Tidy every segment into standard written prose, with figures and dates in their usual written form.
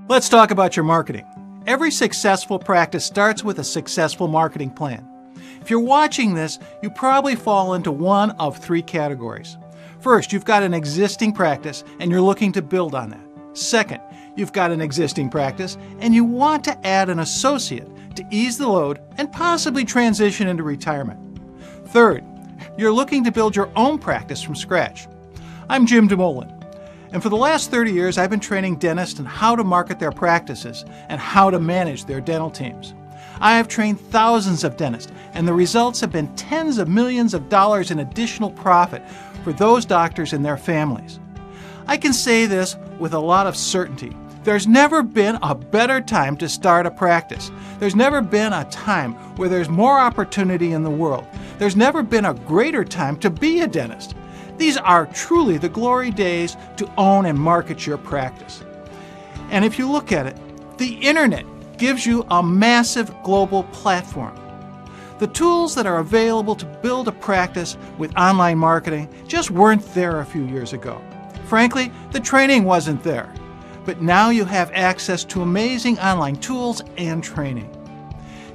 Let's talk about your marketing. Every successful practice starts with a successful marketing plan. If you're watching this, you probably fall into one of three categories. First, you've got an existing practice and you're looking to build on that. Second, you've got an existing practice and you want to add an associate to ease the load and possibly transition into retirement. Third, you're looking to build your own practice from scratch. I'm Jim DeMolin, and for the last 30 years I've been training dentists on how to market their practices and how to manage their dental teams. I have trained thousands of dentists, and the results have been tens of millions of dollars in additional profit for those doctors and their families. I can say this with a lot of certainty. There's never been a better time to start a practice. There's never been a time where there's more opportunity in the world. There's never been a greater time to be a dentist. These are truly the glory days to own and market your practice. And if you look at it, the internet gives you a massive global platform. The tools that are available to build a practice with online marketing just weren't there a few years ago. Frankly, the training wasn't there. But now you have access to amazing online tools and training.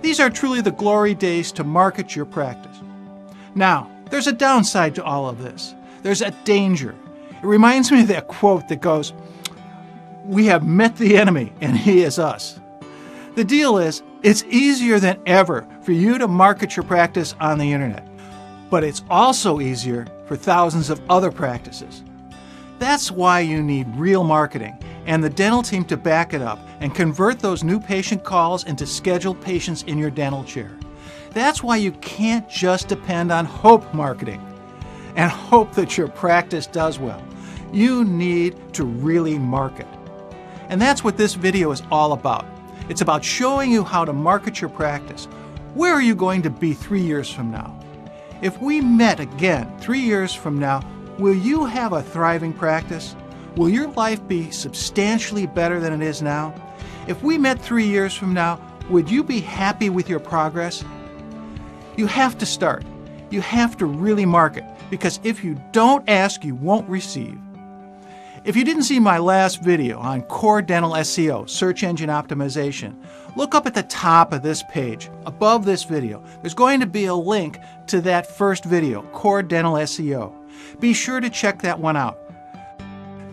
These are truly the glory days to market your practice. Now, there's a downside to all of this. There's a danger. It reminds me of that quote that goes, "We have met the enemy and he is us." The deal is, it's easier than ever for you to market your practice on the internet, but it's also easier for thousands of other practices. That's why you need real marketing and the dental team to back it up and convert those new patient calls into scheduled patients in your dental chair. That's why you can't just depend on hope marketing and hope that your practice does well. You need to really market. And that's what this video is all about. It's about showing you how to market your practice. Where are you going to be 3 years from now? If we met again 3 years from now, will you have a thriving practice? Will your life be substantially better than it is now? If we met 3 years from now, would you be happy with your progress? You have to start. You have to really market, because if you don't ask, you won't receive. If you didn't see my last video on core dental SEO, search engine optimization, look up at the top of this page, above this video. There's going to be a link to that first video, core dental SEO. Be sure to check that one out.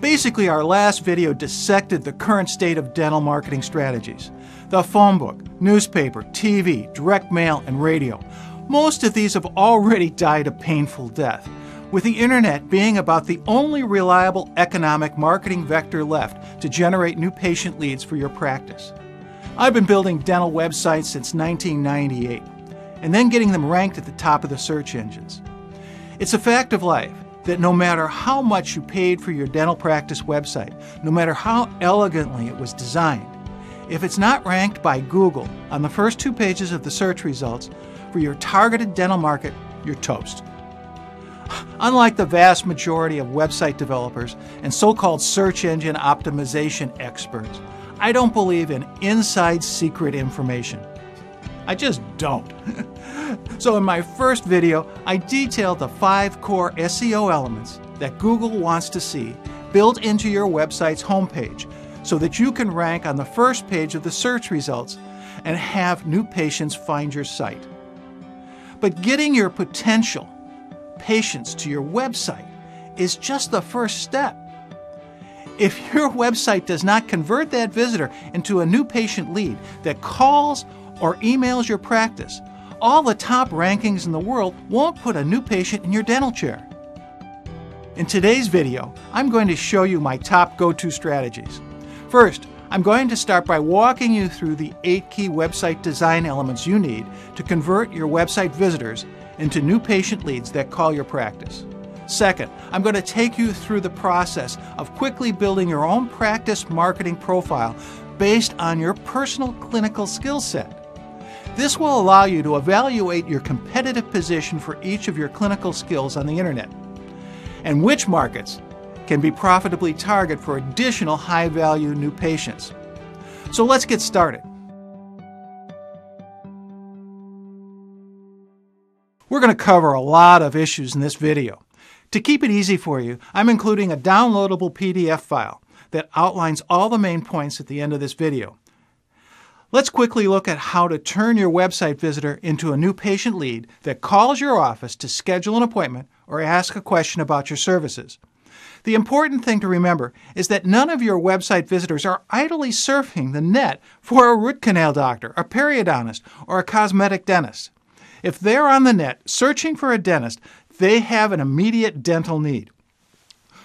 Basically, our last video dissected the current state of dental marketing strategies. The phone book, newspaper, TV, direct mail, and radio. Most of these have already died a painful death, with the internet being about the only reliable economic marketing vector left to generate new patient leads for your practice. I've been building dental websites since 1998, and then getting them ranked at the top of the search engines. It's a fact of life that no matter how much you paid for your dental practice website, no matter how elegantly it was designed, if it's not ranked by Google on the first 2 pages of the search results for your targeted dental market, you're toast. Unlike the vast majority of website developers and so-called search engine optimization experts, I don't believe in inside secret information. I just don't. So in my first video, I detailed the 5 core SEO elements that Google wants to see built into your website's homepage so that you can rank on the first page of the search results and have new patients find your site. But getting your potential patients to your website is just the first step. If your website does not convert that visitor into a new patient lead that calls or emails your practice, all the top rankings in the world won't put a new patient in your dental chair. In today's video, I'm going to show you my top go-to strategies. First, I'm going to start by walking you through the 8 key website design elements you need to convert your website visitors into new patient leads that call your practice. Second, I'm going to take you through the process of quickly building your own practice marketing profile based on your personal clinical skill set. This will allow you to evaluate your competitive position for each of your clinical skills on the internet, and which markets can be profitably targeted for additional high-value new patients. So let's get started. We're going to cover a lot of issues in this video. To keep it easy for you, I'm including a downloadable PDF file that outlines all the main points at the end of this video. Let's quickly look at how to turn your website visitor into a new patient lead that calls your office to schedule an appointment or ask a question about your services. The important thing to remember is that none of your website visitors are idly surfing the net for a root canal doctor, a periodontist, or a cosmetic dentist. If they're on the net searching for a dentist, they have an immediate dental need.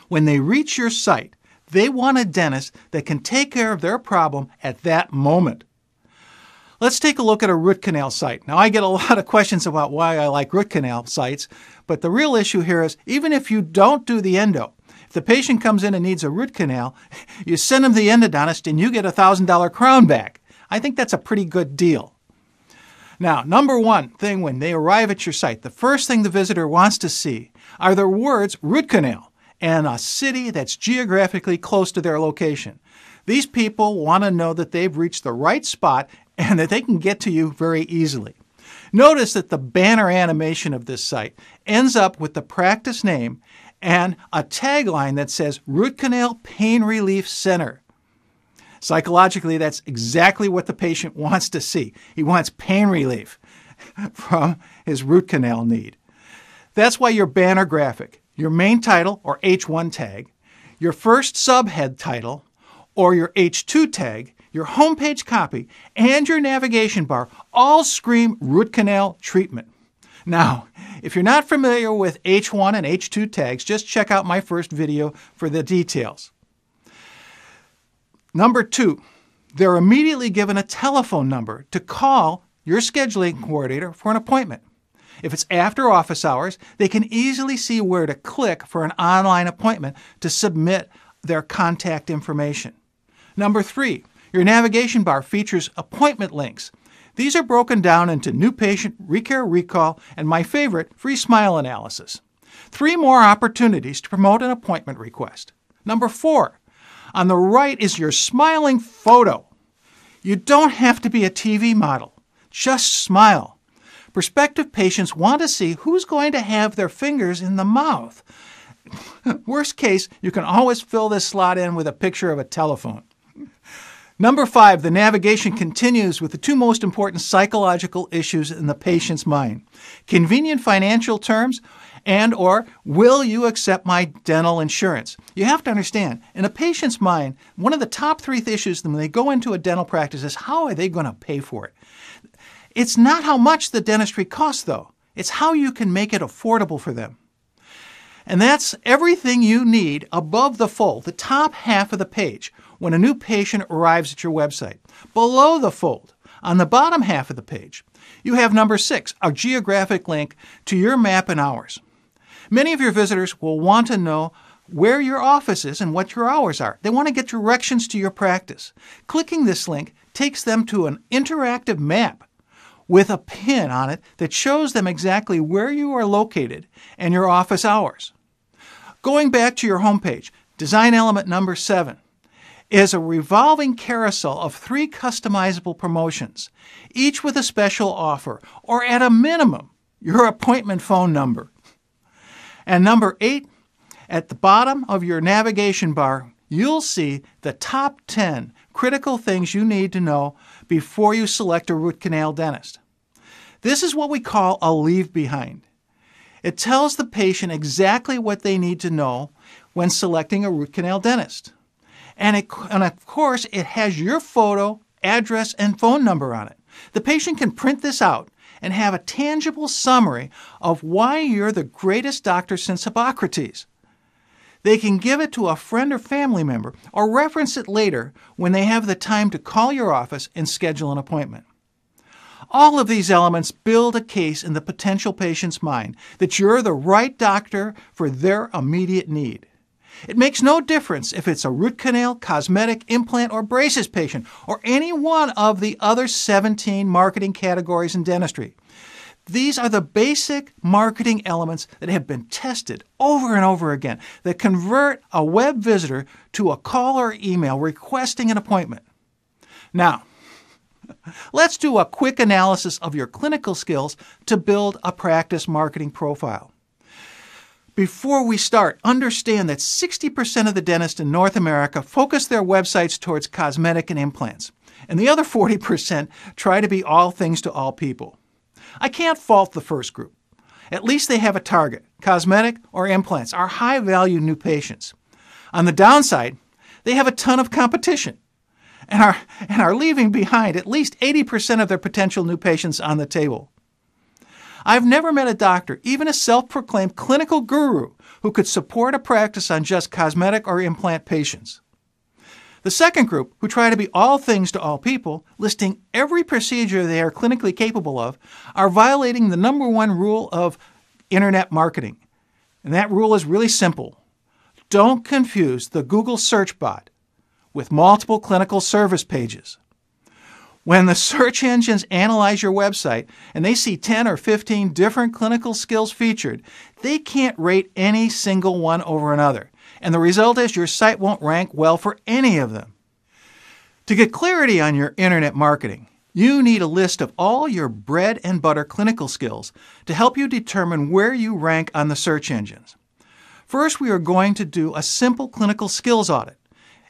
When they reach your site, they want a dentist that can take care of their problem at that moment. Let's take a look at a root canal site. Now, I get a lot of questions about why I like root canal sites, but the real issue here is even if you don't do the endo, if the patient comes in and needs a root canal, you send them to the endodontist and you get a $1,000 crown back. I think that's a pretty good deal. Now, number one thing when they arrive at your site, the first thing the visitor wants to see are the words root canal and a city that's geographically close to their location. These people want to know that they've reached the right spot and that they can get to you very easily. Notice that the banner animation of this site ends up with the practice name and a tagline that says Root Canal Pain Relief Center. Psychologically, that's exactly what the patient wants to see. He wants pain relief from his root canal need. That's why your banner graphic, your main title or H1 tag, your first subhead title or your H2 tag, your homepage copy, and your navigation bar all scream root canal treatment. Now, if you're not familiar with H1 and H2 tags, just check out my first video for the details. Number two, they're immediately given a telephone number to call your scheduling coordinator for an appointment. If it's after office hours, they can easily see where to click for an online appointment to submit their contact information. Number three, your navigation bar features appointment links. These are broken down into new patient, recare, recall, and my favorite, free smile analysis. 3 more opportunities to promote an appointment request. Number 4, on the right is your smiling photo. You don't have to be a TV model. Just smile. Prospective patients want to see who's going to have their fingers in the mouth. Worst case, you can always fill this slot in with a picture of a telephone. Number 5, the navigation continues with the 2 most important psychological issues in the patient's mind. Convenient financial terms and or will you accept my dental insurance? You have to understand, in a patient's mind, one of the top 3 issues when they go into a dental practice is how are they going to pay for it? It's not how much the dentistry costs, though. It's how you can make it affordable for them. And that's everything you need above the fold, the top half of the page, when a new patient arrives at your website. Below the fold, on the bottom half of the page, you have number 6, a geographic link to your map and hours. Many of your visitors will want to know where your office is and what your hours are. They want to get directions to your practice. Clicking this link takes them to an interactive map with a pin on it that shows them exactly where you are located and your office hours. Going back to your homepage, design element number 7 is a revolving carousel of 3 customizable promotions, each with a special offer, or at a minimum, your appointment phone number. And number 8, at the bottom of your navigation bar, you'll see the top 10 critical things you need to know before you select a root canal dentist. This is what we call a leave behind. It tells the patient exactly what they need to know when selecting a root canal dentist. And of course, it has your photo, address, and phone number on it. The patient can print this out and have a tangible summary of why you're the greatest doctor since Hippocrates. They can give it to a friend or family member or reference it later when they have the time to call your office and schedule an appointment. All of these elements build a case in the potential patient's mind that you're the right doctor for their immediate need. It makes no difference if it's a root canal, cosmetic, implant, or braces patient, or any one of the other 17 marketing categories in dentistry. These are the basic marketing elements that have been tested over and over again that convert a web visitor to a call or email requesting an appointment. Now, let's do a quick analysis of your clinical skills to build a practice marketing profile. Before we start, understand that 60% of the dentists in North America focus their websites towards cosmetic and implants, and the other 40% try to be all things to all people. I can't fault the first group. At least they have a target. Cosmetic or implants are high-value new patients. On the downside, they have a ton of competition and are leaving behind at least 80% of their potential new patients on the table. I've never met a doctor, even a self-proclaimed clinical guru, who could support a practice on just cosmetic or implant patients. The second group, who try to be all things to all people, listing every procedure they are clinically capable of, are violating the number one rule of internet marketing. And that rule is really simple. Don't confuse the Google search bot with multiple clinical service pages. When the search engines analyze your website and they see 10 or 15 different clinical skills featured, they can't rate any single one over another. And the result is your site won't rank well for any of them. To get clarity on your internet marketing, you need a list of all your bread and butter clinical skills to help you determine where you rank on the search engines. First, we are going to do a simple clinical skills audit.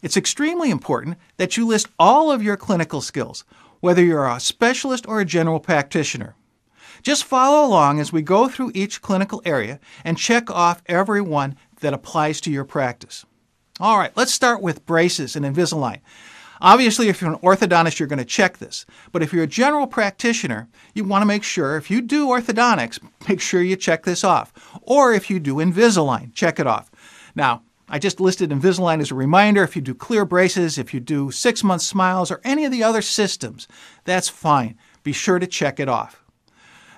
It's extremely important that you list all of your clinical skills, whether you're a specialist or a general practitioner. Just follow along as we go through each clinical area and check off every one that applies to your practice. All right, let's start with braces and Invisalign. Obviously, if you're an orthodontist, you're going to check this. But if you're a general practitioner, you want to make sure, if you do orthodontics, make sure you check this off. Or if you do Invisalign, check it off. Now, I just listed Invisalign as a reminder. If you do clear braces, if you do 6-month smiles, or any of the other systems, that's fine. Be sure to check it off.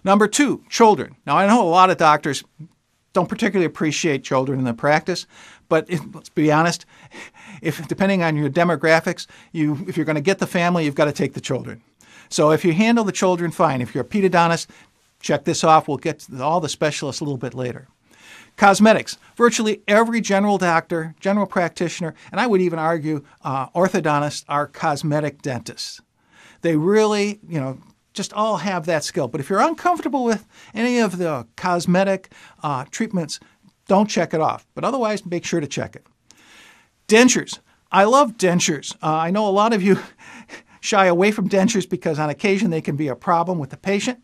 Number 2, children. Now, I know a lot of doctors don't particularly appreciate children in the practice, but let's be honest, depending on your demographics, if you're going to get the family, you've got to take the children. So if you handle the children, fine. If you're a pedodontist, check this off. We'll get to all the specialists a little bit later. Cosmetics. Virtually every general doctor, general practitioner, and I would even argue orthodontists are cosmetic dentists. They really, just all have that skill. But if you're uncomfortable with any of the cosmetic treatments, don't check it off. But otherwise, make sure to check it. Dentures. I love dentures. I know a lot of you shy away from dentures because on occasion they can be a problem with the patient.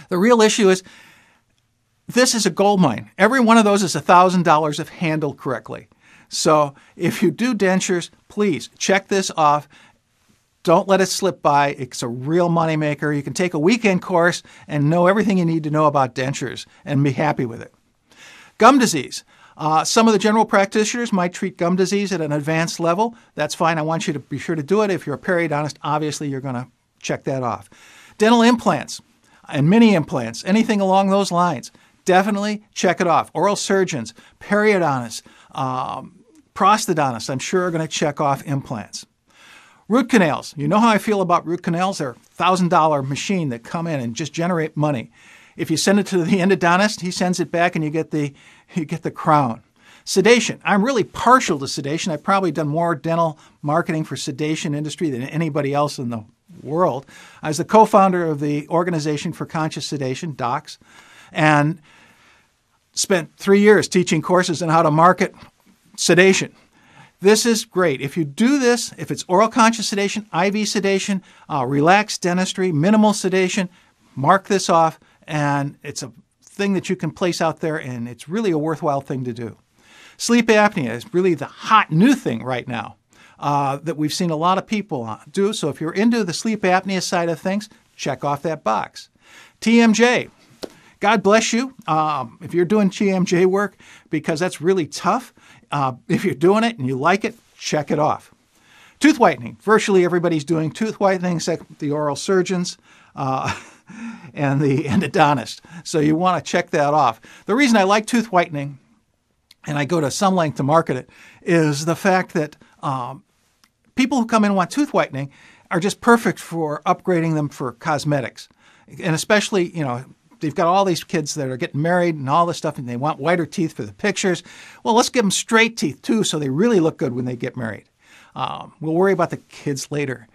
The real issue is this is a gold mine. Every one of those is $1,000 if handled correctly. So if you do dentures, please check this off. Don't let it slip by. It's a real moneymaker. You can take a weekend course and know everything you need to know about dentures and be happy with it. Gum disease. Some of the general practitioners might treat gum disease at an advanced level. That's fine. I want you to be sure to do it. If you're a periodontist, obviously you're going to check that off. Dental implants and mini implants, anything along those lines, definitely check it off. Oral surgeons, periodontists, prosthodontists, I'm sure are going to check off implants. Root canals. You know how I feel about root canals. They're a $1,000 machine that come in and just generate money. If you send it to the endodontist, he sends it back and you get the crown. Sedation. I'm really partial to sedation. I've probably done more dental marketing for sedation industry than anybody else in the world. I was the co-founder of the Organization for Conscious Sedation, DOCS, and spent 3 years teaching courses on how to market sedation. This is great. If you do this, if it's oral conscious sedation, IV sedation, relaxed dentistry, minimal sedation, mark this off, and it's a thing that you can place out there, and it's really a worthwhile thing to do. Sleep apnea is really the hot new thing right now that we've seen a lot of people do. So if you're into the sleep apnea side of things, check off that box. TMJ. God bless you if you're doing TMJ work, because that's really tough. If you're doing it and you like it, check it off. Tooth whitening. Virtually everybody's doing tooth whitening except the oral surgeons and the endodontist. So you want to check that off. The reason I like tooth whitening, and I go to some length to market it, is the fact that people who come in and want tooth whitening are just perfect for upgrading them for cosmetics. And especially, they've got all these kids that are getting married and all this stuff, and they want whiter teeth for the pictures. Well, let's give them straight teeth, too, so they really look good when they get married. We'll worry about the kids later.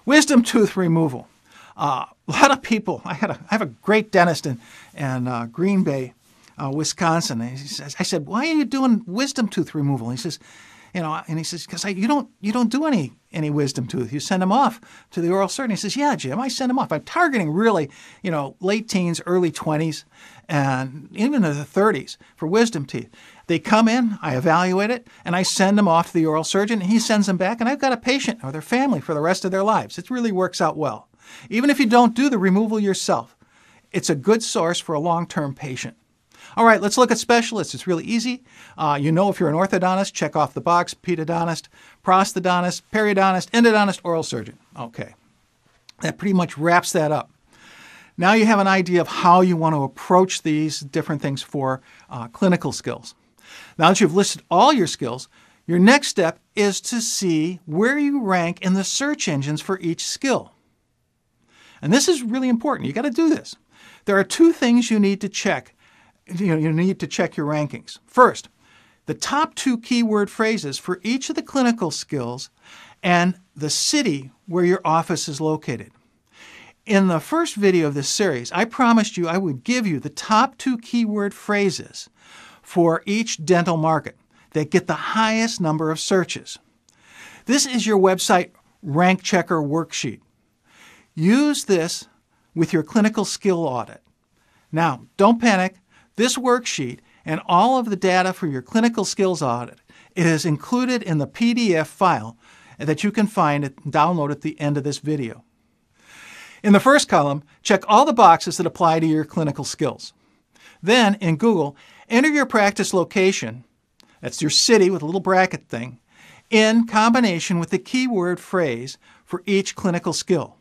Wisdom tooth removal. A lot of people, I have a great dentist in Green Bay Wisconsin. And he says, I said, why are you doing wisdom tooth removal? And he says, and he says, because you don't do any wisdom tooth. You send them off to the oral surgeon. He says, yeah, Jim, I send them off. I'm targeting really, late teens, early 20s, and even into the 30s for wisdom teeth. They come in, I evaluate it, and I send them off to the oral surgeon, and he sends them back, and I've got a patient or their family for the rest of their lives. It really works out well. Even if you don't do the removal yourself, it's a good source for a long-term patient. All right, let's look at specialists. It's really easy. If you're an orthodontist, check off the box: pedodontist, prosthodontist, periodontist, endodontist, oral surgeon. Okay, that pretty much wraps that up. Now you have an idea of how you want to approach these different things for clinical skills. Now that you've listed all your skills, your next step is to see where you rank in the search engines for each skill. And this is really important. You got to do this. There are two things you need to check. You need to check your rankings. First, the top 2 keyword phrases for each of the clinical skills and the city where your office is located. In the first video of this series, I promised you I would give you the top 2 keyword phrases for each dental market that get the highest number of searches. This is your website rank checker worksheet. Use this with your clinical skill audit. Now, don't panic. This worksheet and all of the data for your clinical skills audit is included in the PDF file that you can find and download at the end of this video. In the first column, check all the boxes that apply to your clinical skills. Then, in Google, enter your practice location, that's your city with a little bracket thing, in combination with the keyword phrase for each clinical skill.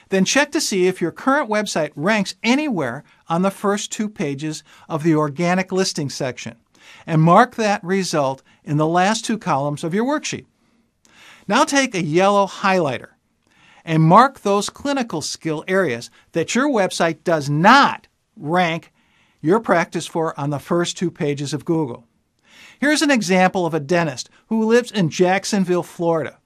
Then check to see if your current website ranks anywhere on the first 2 pages of the organic listing section, and mark that result in the last 2 columns of your worksheet. Now take a yellow highlighter and mark those clinical skill areas that your website does not rank your practice for on the first 2 pages of Google. Here's an example of a dentist who lives in Jacksonville, Florida.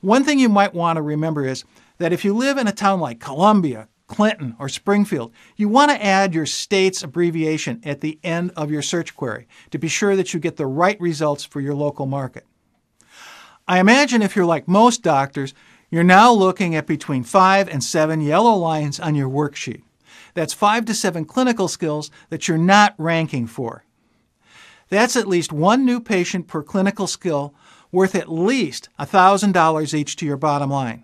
One thing you might want to remember is that if you live in a town like Columbia, Clinton, or Springfield, you want to add your state's abbreviation at the end of your search query to be sure that you get the right results for your local market. I imagine if you're like most doctors, you're now looking at between 5 and 7 yellow lines on your worksheet. That's 5 to 7 clinical skills that you're not ranking for. That's at least 1 new patient per clinical skill, worth at least $1,000 each to your bottom line.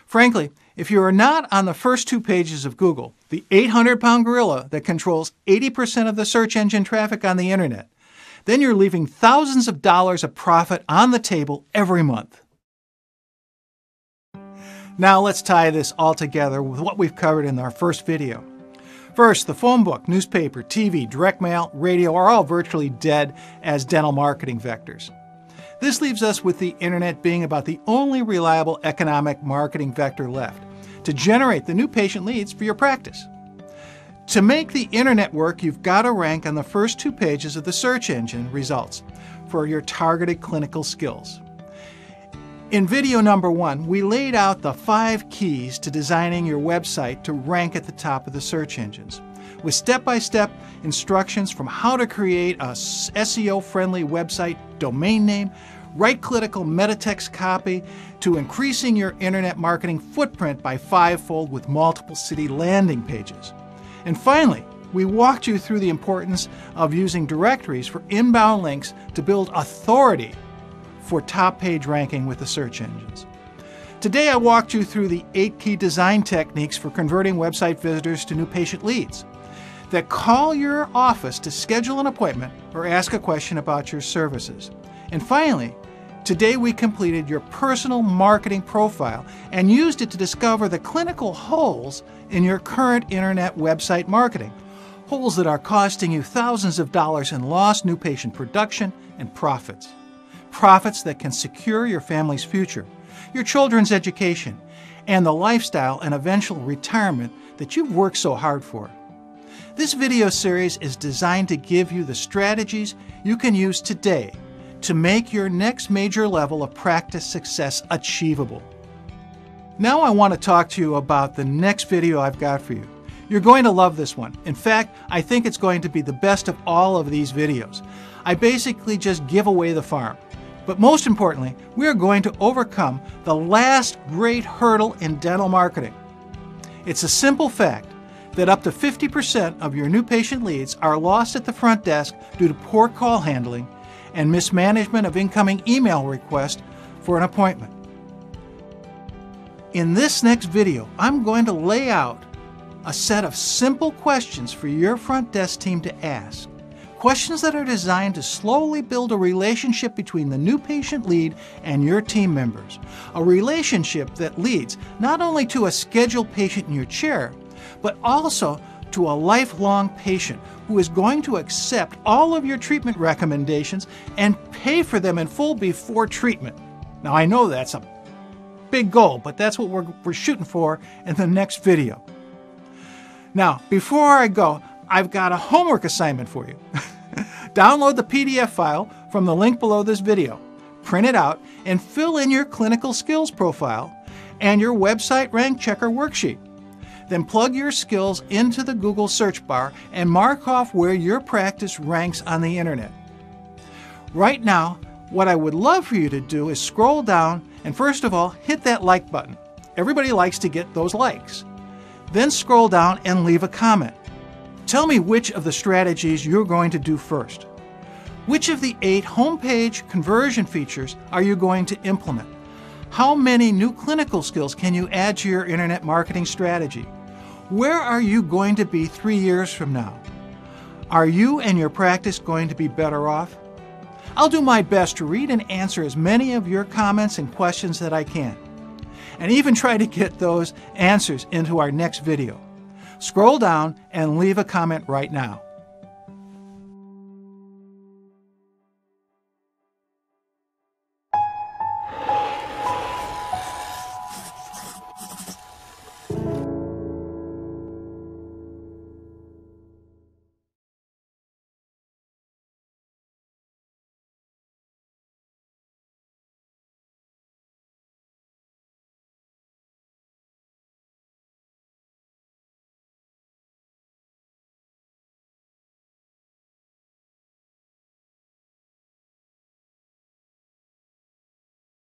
Frankly, if you are not on the first 2 pages of Google, the 800-pound gorilla that controls 80% of the search engine traffic on the internet, then you're leaving thousands of dollars of profit on the table every month. Now let's tie this all together with what we've covered in our first video. First, the phone book, newspaper, TV, direct mail, radio are all virtually dead as dental marketing vectors. This leaves us with the internet being about the only reliable economic marketing vector left to generate the new patient leads for your practice. To make the internet work, you've got to rank on the first 2 pages of the search engine results for your targeted clinical skills. In video number 1, we laid out the 5 keys to designing your website to rank at the top of the search engines, with step-by-step instructions from how to create a SEO-friendly website domain name, write clinical meta text copy, to increasing your internet marketing footprint by 5-fold with multiple city landing pages. And finally, we walked you through the importance of using directories for inbound links to build authority for top page ranking with the search engines. Today I walked you through the 8 key design techniques for converting website visitors to new patient leads that call your office to schedule an appointment or ask a question about your services. And finally, today we completed your personal marketing profile and used it to discover the clinical holes in your current internet website marketing, holes that are costing you thousands of dollars in lost new patient production and profits. Profits that can secure your family's future, your children's education, and the lifestyle and eventual retirement that you've worked so hard for. This video series is designed to give you the strategies you can use today to make your next major level of practice success achievable. Now I want to talk to you about the next video I've got for you. You're going to love this one. In fact, I think it's going to be the best of all of these videos. I basically just give away the farm. But most importantly, we are going to overcome the last great hurdle in dental marketing. It's a simple fact that up to 50% of your new patient leads are lost at the front desk due to poor call handling and mismanagement of incoming email requests for an appointment. In this next video, I'm going to lay out a set of simple questions for your front desk team to ask. Questions that are designed to slowly build a relationship between the new patient lead and your team members. A relationship that leads not only to a scheduled patient in your chair, but also to a lifelong patient who is going to accept all of your treatment recommendations and pay for them in full before treatment. Now, I know that's a big goal, but that's what we're shooting for in the next video. Now, before I go, I've got a homework assignment for you. Download the PDF file from the link below this video, print it out, and fill in your clinical skills profile and your website rank checker worksheet. Then plug your skills into the Google search bar and mark off where your practice ranks on the internet. Right now, what I would love for you to do is scroll down and first of all, hit that like button. Everybody likes to get those likes. Then scroll down and leave a comment. Tell me which of the strategies you're going to do first. Which of the 8 homepage conversion features are you going to implement? How many new clinical skills can you add to your internet marketing strategy? Where are you going to be 3 years from now? Are you and your practice going to be better off? I'll do my best to read and answer as many of your comments and questions that I can, and even try to get those answers into our next video. Scroll down and leave a comment right now.